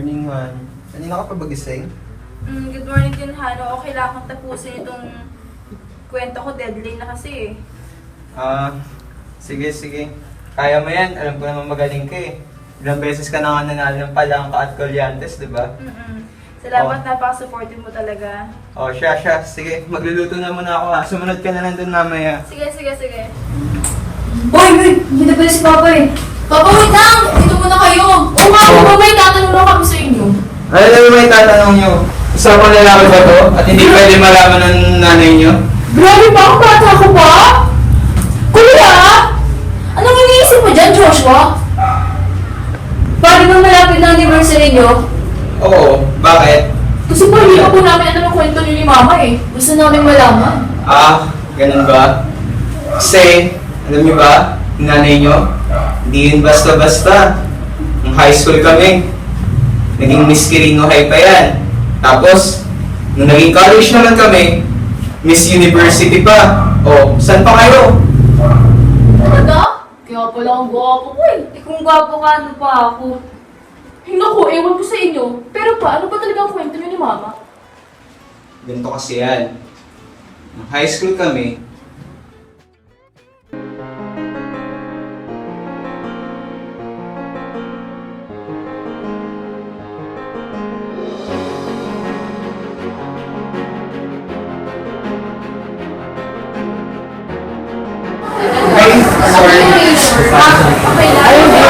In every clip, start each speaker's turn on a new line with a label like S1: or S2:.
S1: Morning, Han. Kanina ka pa ba gising?
S2: Good morning din, Hano. Okay lang akong tapusin itong kwento ko. Deadline na kasi eh.
S1: Sige. Kaya mo yan. Alam ko naman magaling ka eh. Ilang beses ka na nga nanalo ng Palangka at Colyantes, di ba?
S2: Salamat, napaka-supportive mo talaga.
S1: Siya. Sige, magluluto na muna ako ha. Sumunod ka na lang dun mamaya.
S2: Sige.
S3: Hoy! Hindi na pala si Papa eh. Papa, wait lang! Dito muna kayo. Oo nga, Papa, may tatanong lang kami sa inyo.
S1: Ano naman may tatanong nyo? Isa ko lalaki ba to? At hindi pwede malaman ng nanay nyo?
S3: Grabe pa ako, bata ko pa? Kuya! Anong iniisip mo dyan, Joshua? Paano bang malapit na anniversary nyo?
S1: Oo, bakit?
S3: Kasi po, hindi pa po namin ano ng kwento niyo ni Mama eh. Gusto namin malaman.
S1: Ganun ba? Kasi, alam nyo ba, yung nanay nyo, hindi yun basta-basta. Nung high school kami, naging Miss Quirino High pa yan. Tapos, nung naging college naman kami, Miss University pa. Saan pa kayo?
S3: Talaga? Kaya pala ang gwapo ko eh.
S2: Kung gwapo ka, ano pa ako?
S3: Ay naku, ewan ko sa inyo. Pero pa, ano ba talaga ang kwento niyo ni Mama?
S1: Ganito kasi yan. Nung high school kami,
S3: Okay lang.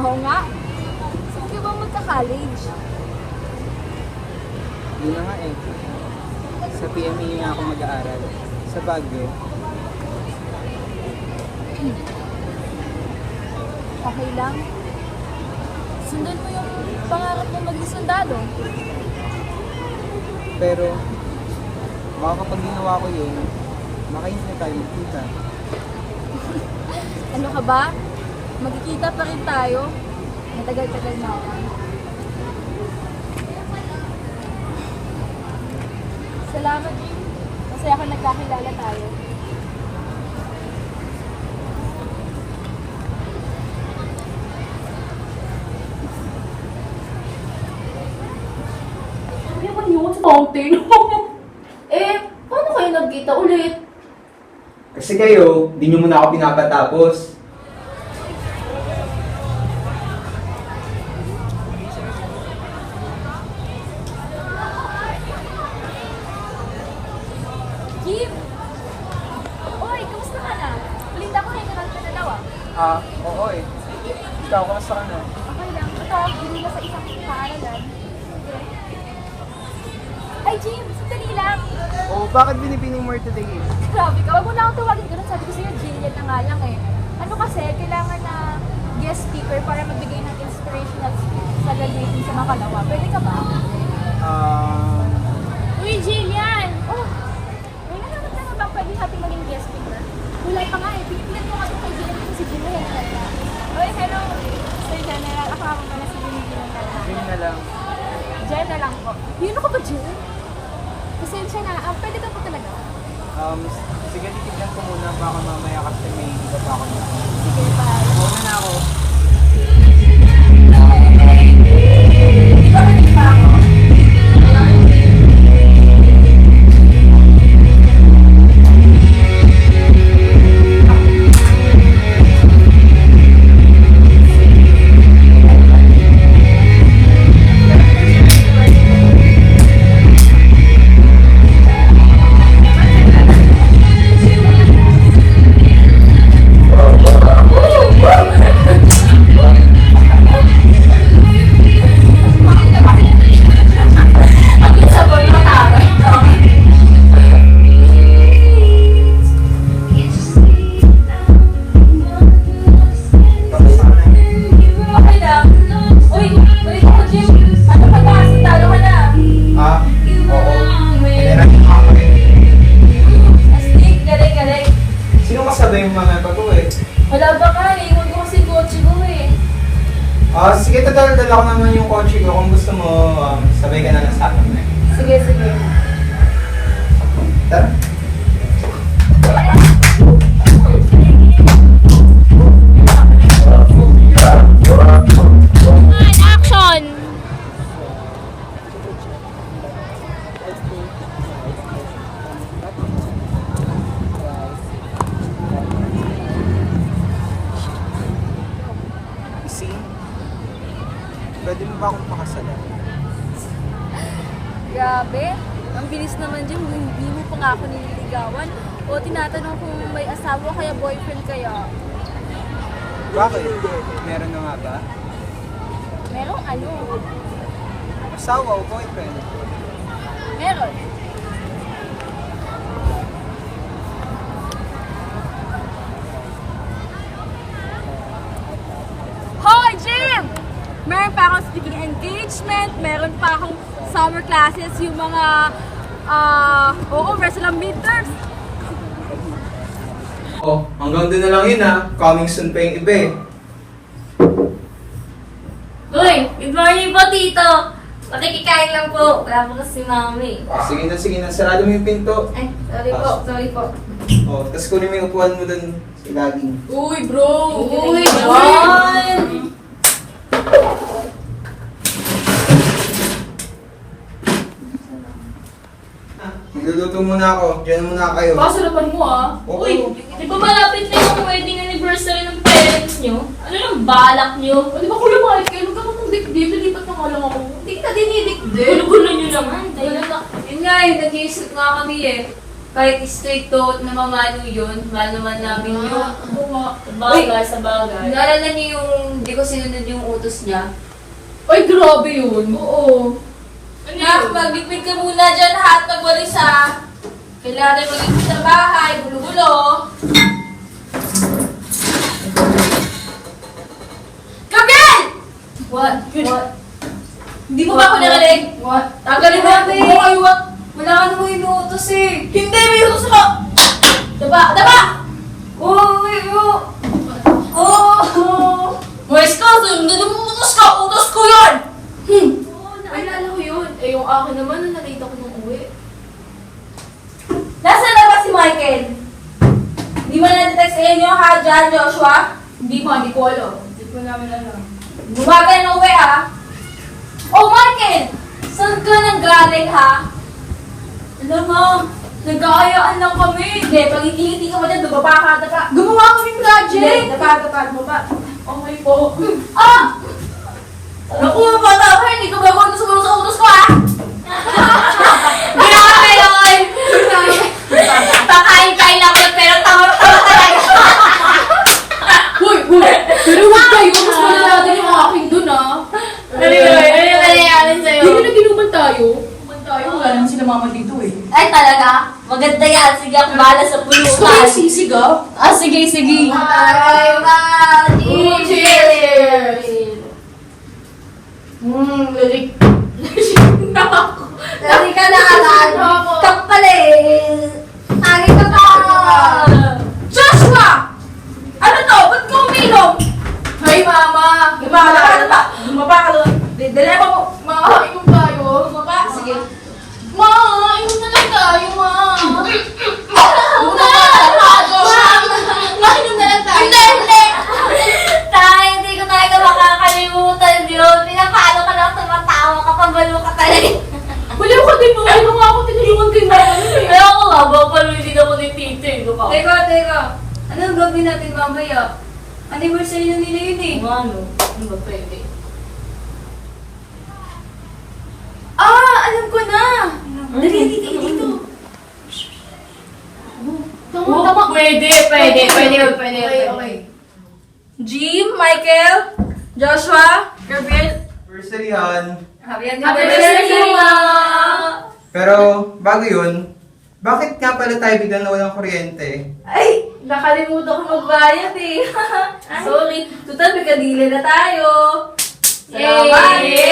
S4: Oo nga. Saan ka ba magka-college?
S5: Yun na nga eh. Sa PME nga ako mag-aaral. Sa Baguio.
S4: Okay lang. Sundan mo yung pangarap mo maging sundalo.
S5: Pero, baka kapag ginawa ko yun, makain na tayo magkita.
S4: Ano ka ba? Magkikita pa rin tayo. Matagal-tagal na ako. Salamat, Jim. Masaya ako nagkakilala tayo.
S3: Ano naman yun sa fountain? Paano kayo nagkita ulit?
S1: kasi kayo, di nyo muna ako pinapatapos.
S4: Jim! Oy, kamusta ka na? Linda ko ngayon ka na daw ah.
S5: Oo eh. Ikaw, kamusta ka na?
S4: Okay lang. Ito, hindi na sa isang paaralan. Ay, Jim! Sandali lang!
S5: Bakit binipining mo today eh?
S4: Grabe ka, wag mo na akong tawagin ganun. Sabi ko sa'yo, Jillian na nga lang eh. Ano kasi, kailangan na guest speaker para magbigay ng inspirational speech sa graduation sa Makalawa. Pwede ka ba? Uy, Jillian! Oh, may nahanap na nga bang pwede natin maging guest speaker? Wala pa nga eh. Pinipilan ko nga itong kaibigan ko si Jillian talaga. Uy, hello! Sir General, ako nga pala si Jillian talaga.
S5: Yun na lang.
S4: Jen na lang po. Yun ako ba, Jen? Pasensya na. Pwede ka po talaga.
S5: Sige, titignan ko muna. Baka mamaya kasi may iba pa ako.
S4: Sige, bye.
S5: Muna na ako.
S2: Di ba pwede pa ako? Ang sabon mo tama. Okay lang. Uy, balik ako, Jim. Ano pa taas? Talo ka na.
S1: Ah, oo. Kailangan ako eh.
S2: Astig, galing.
S1: Sino kasabay yung mga bago eh?
S2: Wala ba ka? Naiwan ko kasi kotse ko eh.
S1: Ah, sige, dadala ko naman yung kotse ko. Kung gusto mo, sabay ka na lang sa akin eh.
S2: Sige.
S1: Tara.
S4: Action!
S5: Ising, pwede mo ba akong pakasalan?
S4: Grabe. Ang bilis naman dyan. Hindi mo pa nga ako nililigawan. O tinatanong kung may asawa kaya boyfriend kaya.
S5: Bakit? Meron na nga ba?
S4: Merong ano?
S5: Asawa o boyfriend?
S4: Meron. Hoy, Jim! Meron pa akong speaking engagement, meron pa akong summer classes, yung mga, versa lang midterms.
S1: Oh, hanggang doon na lang yun ah. Coming soon pa yung iba eh.
S3: Uy, good morning po, Tito. Makikikain lang po. Wala po kasi mami.
S1: Sige na. Sarado mo yung pinto.
S3: Ay, sorry po.
S1: Oh, tapos kunin mo yung upuan mo dun sa laging.
S2: Uy, bro!
S3: Uy, John!
S1: Magluluto muna ako. Diyan muna kayo.
S2: Pasarapan mo ah.
S1: Oo.
S3: Uy, di ba malapit na yung wedding anniversary ng parents nyo? Ano lang balak nyo?
S2: O, di ba kulang kahit kayo? Huwag ka mong dikdib. Nalipat na nga lang ako. Hindi kita dinidikdib.
S3: Gulo-gulo nyo naman.
S6: Yun nga eh, nag-iisip nga kami eh. Kahit straight to na mamano yun, mahal naman namin yun.
S2: Oo nga.
S6: Sa bagay. Naalala niyo yung hindi ko sinunod yung utos niya?
S2: Ay, grabe yun. Oo.
S6: Nak, magbipid ka muna dyan ha at magwalis ha. Kailangan tayo mag-ibig sa bahay, gulo-gulo. Gabriel! What? Hindi mo ba ako narinig?
S2: What?
S6: Tagalin mo natin. Wala ka namang inuutos eh.
S2: Hindi, may utos ako!
S6: Daba! Uy! Mois ka! Sundin mo utos ka! Utos ko yun!
S2: Oo, naalala ko yun. Eh, yung akin naman, na nakita ko nung uwi.
S6: Nasaan na ba si Michael? Hindi mo na detect sa inyo ha, John, Joshua?
S2: Hindi ko alam. Hindi ko namin alam.
S6: Bumagal na uwi ha. Oh, Michael! Saan ka nang galing ha? Alam mo, nag-aayaan lang kami. Hindi, pag itingiti ka mo dyan, daba ka.
S2: Gumawa kami project!
S6: Hindi, daba mo ba?
S2: Okay po.
S6: Ah! Naku, bata ka, hindi ka ba ako sumunod sa utos ko ha? Grabe yun! Pakain-kain lang yun, pero tama-tama talaga.
S2: Uy! Pero huwag kayo. Mas malala din yung aking dun ah.
S6: Ano yung nangyayari sa'yo?
S2: Hindi na ginuman tayo. Wala naman sila mama dito eh.
S6: Ay, talaga? Maganda yan. Sige, ako bahala sa
S2: Gusto ko
S6: pulutan.
S2: yung sisig ah.
S6: Sige. Ay,
S2: Cheers! Lirik.
S6: Lagi ka na, alam. Kapal eh. Lagi ka pa. Joshua! Ano to? Ba't ka uminom?
S2: Hi, mama!
S6: Bumaba ka doon. Dala mo.
S2: Ma, inom tayo.
S6: Bumaba. Sige.
S2: Ma, inom na lang tayo, ma.
S6: Balo ka talaga.
S3: Wala ko din mo. Ano nga ako tinulungan kay Mama nun eh.
S6: Kaya ako nga, baka palulitin ako ni Tito eh. Teka. Anong gawin natin mamaya? Anniversary na nila yun eh.
S3: Ano? Ano ba pwede?
S6: Alam ko na! Dali, dito.
S3: Tama.
S6: Pwede. Jim, Michael, Joshua, Gabriel.
S1: Anniversary Han.
S6: Happy
S3: anniversary,
S6: Ma!
S1: Pero, bago yun, bakit nga pala tayo biglang nawalang kuryente?
S6: Ay, nakalimutan ko magbayad eh. Sorry. Tutal, may kadila na tayo. Salamat!
S3: Yay!